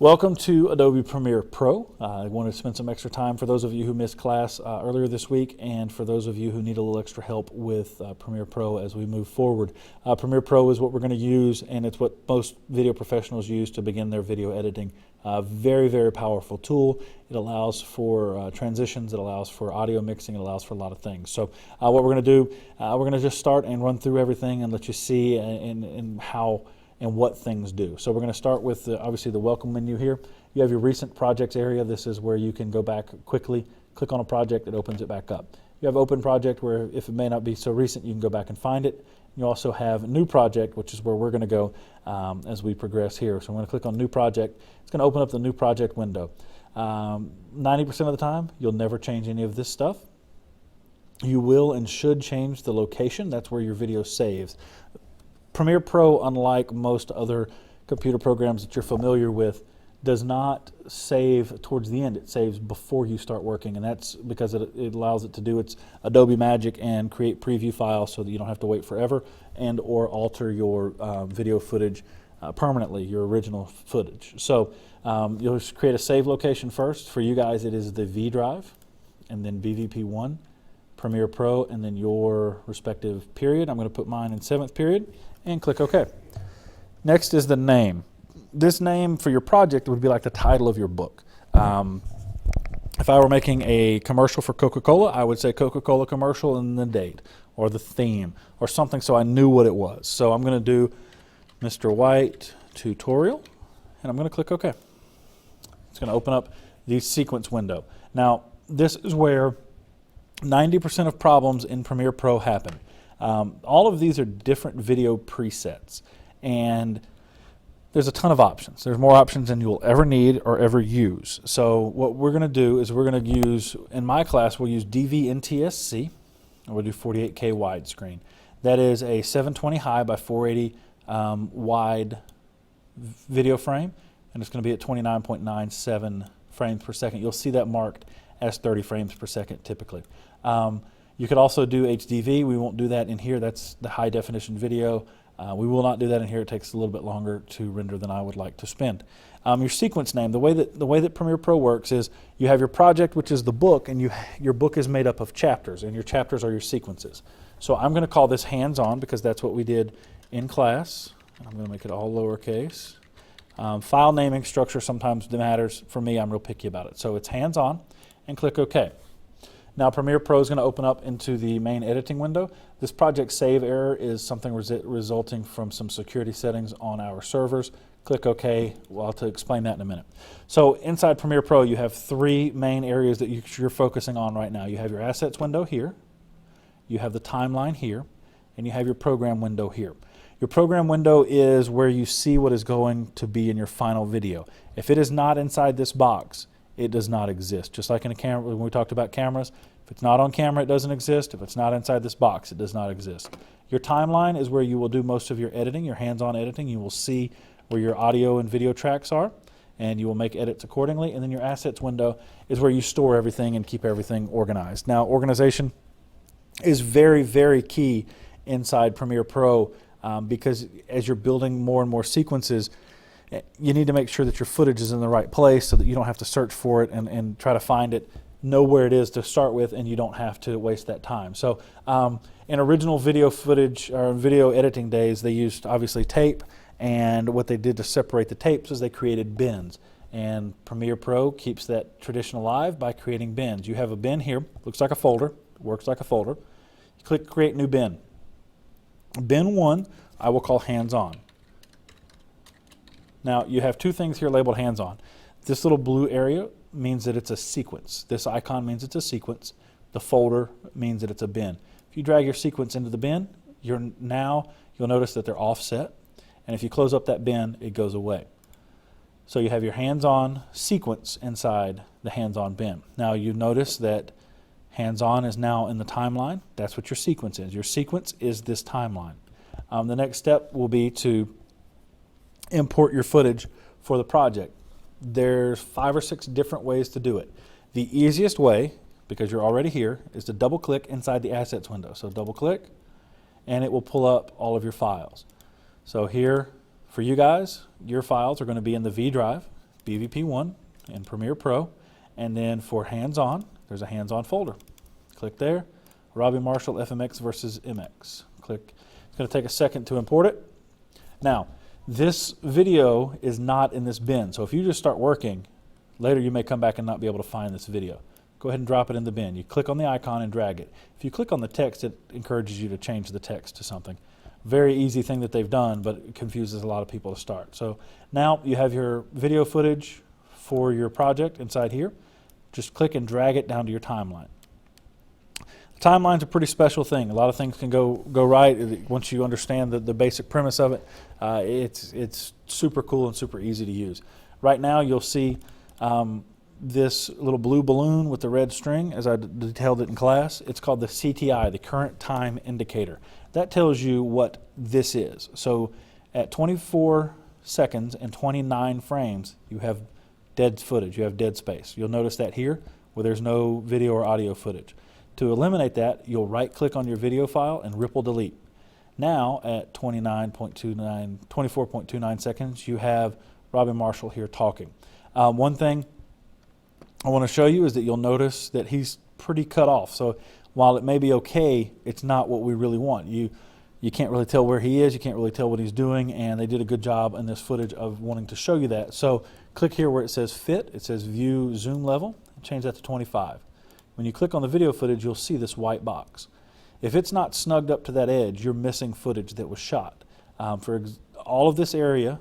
Welcome to Adobe Premiere Pro. I wanted to spend some extra time for those of you who missed class earlier this week and for those of you who need a little extra help with Premiere Pro as we move forward. Premiere Pro is what we're going to use, and it's what most video professionals use to begin their video editing. Very, very powerful tool. It allows for transitions, it allows for audio mixing, it allows for a lot of things. So what we're going to do, we're going to just start and run through everything and let you see and how and what things do. So we're going to start with obviously the welcome menu here. You have your recent projects area. This is where you can go back quickly, click on a project, it opens it back up. You have open project where if it may not be so recent, you can go back and find it. You also have new project, which is where we're going to go as we progress here. So I'm going to click on new project. It's going to open up the new project window. 90% of the time, you'll never change any of this stuff. You will and should change the location. That's where your video saves. Premiere Pro, unlike most other computer programs that you're familiar with, does not save towards the end. It saves before you start working, and that's because it allows it to do its Adobe magic and create preview files so that you don't have to wait forever and or alter your video footage permanently, your original footage. So you'll just create a save location first. For you guys, it is the V drive, and then BVP1, Premiere Pro, and then your respective period. I'm going to put mine in 7th period and click OK. Next is the name. This name for your project would be like the title of your book. If I were making a commercial for Coca-Cola, I would say Coca-Cola commercial and the date or the theme or something so I knew what it was. So I'm going to do Mr. White tutorial, and I'm going to click OK. It's going to open up the sequence window. Now, this is where 90% of problems in Premiere Pro happen. All of these are different video presets, and there's a ton of options. There's more options than you'll ever need or ever use. So what we're going to do is we're going to use, in my class, we'll use DV-NTSC, and we'll do 48K widescreen. That is a 720 high by 480 wide video frame, and it's going to be at 29.97 frames per second. You'll see that marked as 30 frames per second typically. You could also do HDV. We won't do that in here. That's the high definition video. We will not do that in here. It takes a little bit longer to render than I would like to spend. Your sequence name, the way that Premiere Pro works is you have your project, which is the book, and your book is made up of chapters, and your chapters are your sequences. So I'm going to call this hands-on because that's what we did in class. I'm going to make it all lowercase. File naming structure sometimes matters. For me, I'm real picky about it. So it's hands-on, and click OK. Now Premiere Pro is going to open up into the main editing window. This project save error is something resulting from some security settings on our servers. Click OK. Well, I'll explain that in a minute. So inside Premiere Pro, you have three main areas that you're focusing on right now. You have your assets window here, you have the timeline here, and you have your program window here. Your program window is where you see what is going to be in your final video. If it is not inside this box, it does not exist. Just like in a camera, when we talked about cameras, if it's not on camera, it doesn't exist. If it's not inside this box, it does not exist. Your timeline is where you will do most of your editing, your hands-on editing. You will see where your audio and video tracks are, and you will make edits accordingly. And then your assets window is where you store everything and keep everything organized. Now, organization is very, very key inside Premiere Pro because as you're building more and more sequences, you need to make sure that your footage is in the right place so that you don't have to search for it and try to find it, know where it is to start with, and you don't have to waste that time. So in original video footage or video editing days, they used obviously tape, and what they did to separate the tapes is they created bins. And Premiere Pro keeps that tradition alive by creating bins. You have a bin here, looks like a folder, works like a folder. You click Create New Bin. Bin 1, I will call Hands-On. Now, you have two things here labeled hands-on. This little blue area means that it's a sequence. This icon means it's a sequence. The folder means that it's a bin. If you drag your sequence into the bin, you'll notice that they're offset. And if you close up that bin, it goes away. So you have your hands-on sequence inside the hands-on bin. Now, you notice that hands-on is now in the timeline. That's what your sequence is. Your sequence is this timeline. The next step will be to import your footage for the project. There's 5 or 6 different ways to do it. The easiest way, because you're already here, is to double click inside the assets window. So double click and it will pull up all of your files. So here for you guys, your files are going to be in the V drive. BVP1 in Premiere Pro, and then for hands-on, there's a hands-on folder. Click there, Robbie Marshall FMX versus MX. Click. It's going to take a second to import it. Now, this video is not in this bin, so if you just start working, later you may come back and not be able to find this video. Go ahead and drop it in the bin. You click on the icon and drag it. If you click on the text, it encourages you to change the text to something. Very easy thing that they've done, but it confuses a lot of people to start. So now you have your video footage for your project inside here. Just click and drag it down to your timeline. The timeline's a pretty special thing. A lot of things can go right once you understand the basic premise of it. It's super cool and super easy to use. Right now you'll see this little blue balloon with the red string, as I detailed it in class. It's called the CTI, the current time indicator. That tells you what this is. So at 24 seconds and 29 frames, you have dead footage, you have dead space. You'll notice that here, where there's no video or audio footage. To eliminate that, you'll right-click on your video file and ripple delete. Now, at 24.29 seconds, you have Robbie Marshall here talking. One thing I want to show you is that you'll notice that he's pretty cut off. So while it may be okay, it's not what we really want. You can't really tell where he is, you can't really tell what he's doing, and they did a good job in this footage of wanting to show you that. So click here where it says fit, it says view zoom level, change that to 25. When you click on the video footage, you'll see this white box. If it's not snugged up to that edge, you're missing footage that was shot. All of this area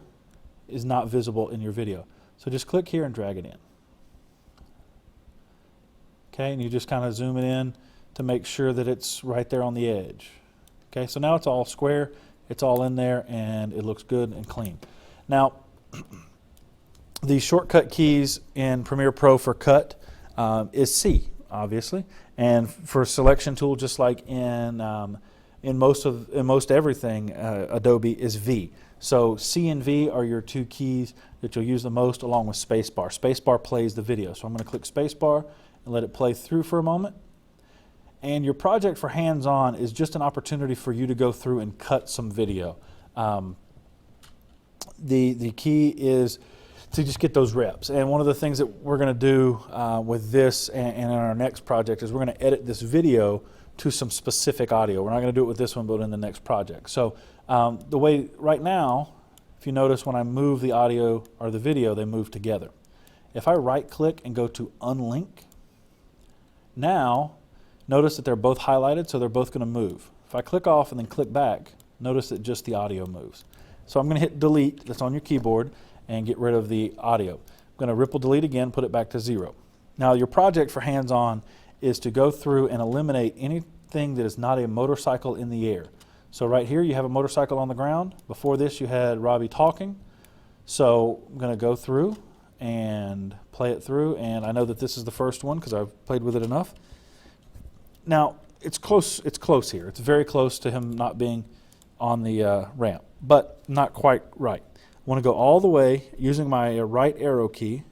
is not visible in your video. So just click here and drag it in. Okay, and you just kind of zoom it in to make sure that it's right there on the edge. Okay, so now it's all square, it's all in there, and it looks good and clean. Now, the shortcut keys in Premiere Pro for cut is C, obviously, and for selection tool, just like in most everything, Adobe is V. So C and V are your two keys that you'll use the most, along with spacebar. Spacebar plays the video, so I'm going to click spacebar and let it play through for a moment. And your project for hands-on is just an opportunity for you to go through and cut some video. The key is to just get those reps. And one of the things that we're going to do with this and in our next project is we're going to edit this video to some specific audio. We're not going to do it with this one, but in the next project. So the way right now, if you notice when I move the audio or the video, they move together. If I right-click and go to unlink, now notice that they're both highlighted, so they're both going to move. If I click off and then click back, notice that just the audio moves. So I'm going to hit delete, that's on your keyboard, and get rid of the audio. I'm going to ripple delete again, put it back to 0. Now your project for hands-on is to go through and eliminate anything that is not a motorcycle in the air. So right here you have a motorcycle on the ground. Before this you had Robbie talking. So I'm going to go through and play it through, and I know that this is the first one because I've played with it enough. Now it's close here. It's very close to him not being on the ramp, but not quite right. I want to go all the way using my right arrow key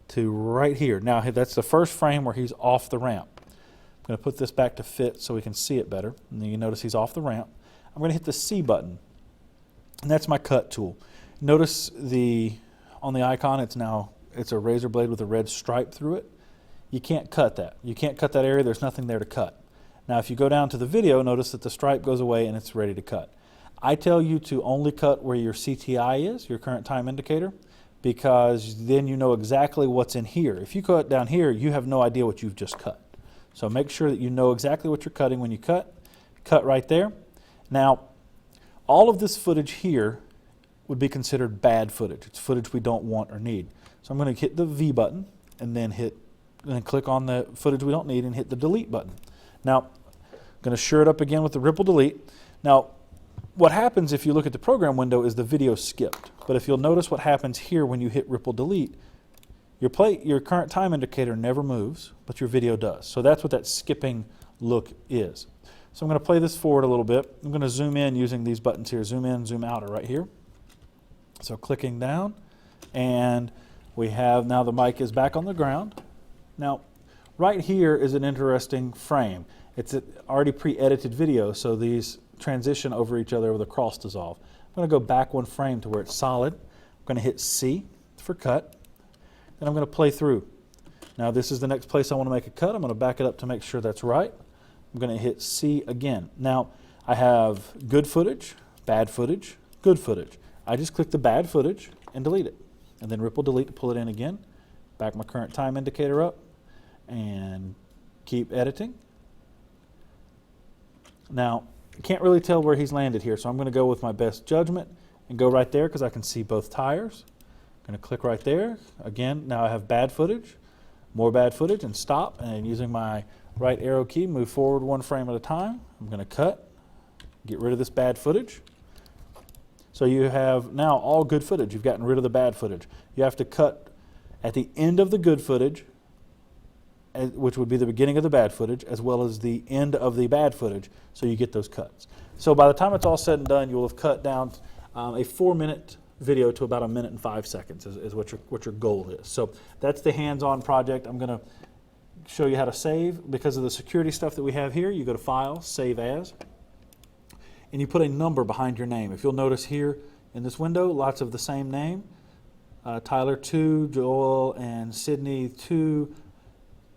to right here. Now that's the first frame where he's off the ramp. I'm going to put this back to fit so we can see it better. And then you notice he's off the ramp. I'm going to hit the C button, and that's my cut tool. Notice on the icon it's a razor blade with a red stripe through it. You can't cut that. You can't cut that area. There's nothing there to cut. Now if you go down to the video, notice that the stripe goes away and it's ready to cut. I tell you to only cut where your CTI is, your current time indicator, because then you know exactly what's in here. If you cut down here, you have no idea what you've just cut. So make sure that you know exactly what you're cutting when you cut. Cut right there. Now, all of this footage here would be considered bad footage. It's footage we don't want or need. So I'm going to hit the V button and then click on the footage we don't need and hit the delete button. Now, I'm going to shore it up again with the ripple delete. Now, what happens if you look at the program window is the video skipped. But if you'll notice what happens here when you hit ripple delete, your current time indicator never moves, but your video does. So that's what that skipping look is. So I'm going to play this forward a little bit. I'm going to zoom in using these buttons here. Zoom in, zoom out are right here. So clicking down, and we have now the mic is back on the ground. Now, right here is an interesting frame. It's an already pre-edited video, so these transition over each other with a cross dissolve. I'm going to go back one frame to where it's solid. I'm going to hit C for cut. and I'm going to play through. Now this is the next place I want to make a cut. I'm going to back it up to make sure that's right. I'm going to hit C again. Now I have good footage, bad footage, good footage. I just click the bad footage and delete it, and then ripple delete to pull it in again. Back my current time indicator up and keep editing. Now I can't really tell where he's landed here, so I'm going to go with my best judgment and go right there because I can see both tires. I'm going to click right there. Again, now I have bad footage, more bad footage, and stop, and using my right arrow key, move forward one frame at a time. I'm going to cut, get rid of this bad footage. So you have now all good footage. You've gotten rid of the bad footage. You have to cut at the end of the good footage, which would be the beginning of the bad footage, as well as the end of the bad footage, so you get those cuts. So by the time it's all said and done, you will have cut down a 4-minute video to about 1 minute and 5 seconds is what your goal is. So that's the hands-on project. I'm going to show you how to save. Because of the security stuff that we have here, you go to File, Save As, and you put a number behind your name. If you'll notice here in this window, lots of the same name. Tyler 2, Joel and Sydney 2,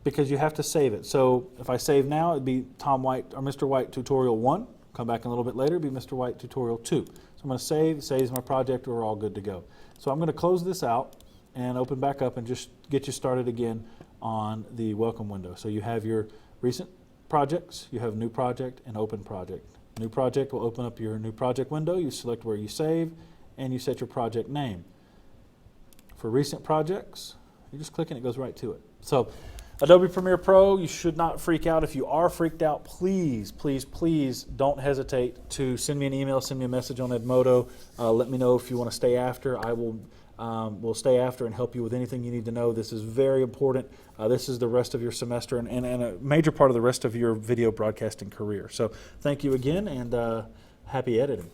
because you have to save it. So if I save now, it'd be Tom White or Mr. White Tutorial 1. Come back a little bit later, it'd be Mr. White Tutorial 2. So I'm going to save, it saves my project, we're all good to go. So I'm going to close this out and open back up and just get you started again on the welcome window. So you have your recent projects, you have new project and open project. New project will open up your new project window. You select where you save and you set your project name. For recent projects, you just click and it goes right to it. So Adobe Premiere Pro, you should not freak out. If you are freaked out, please, please, please don't hesitate to send me an email, send me a message on Edmodo. Let me know if you want to stay after. I will stay after and help you with anything you need to know. This is very important. This is the rest of your semester and a major part of the rest of your video broadcasting career. So thank you again, and happy editing.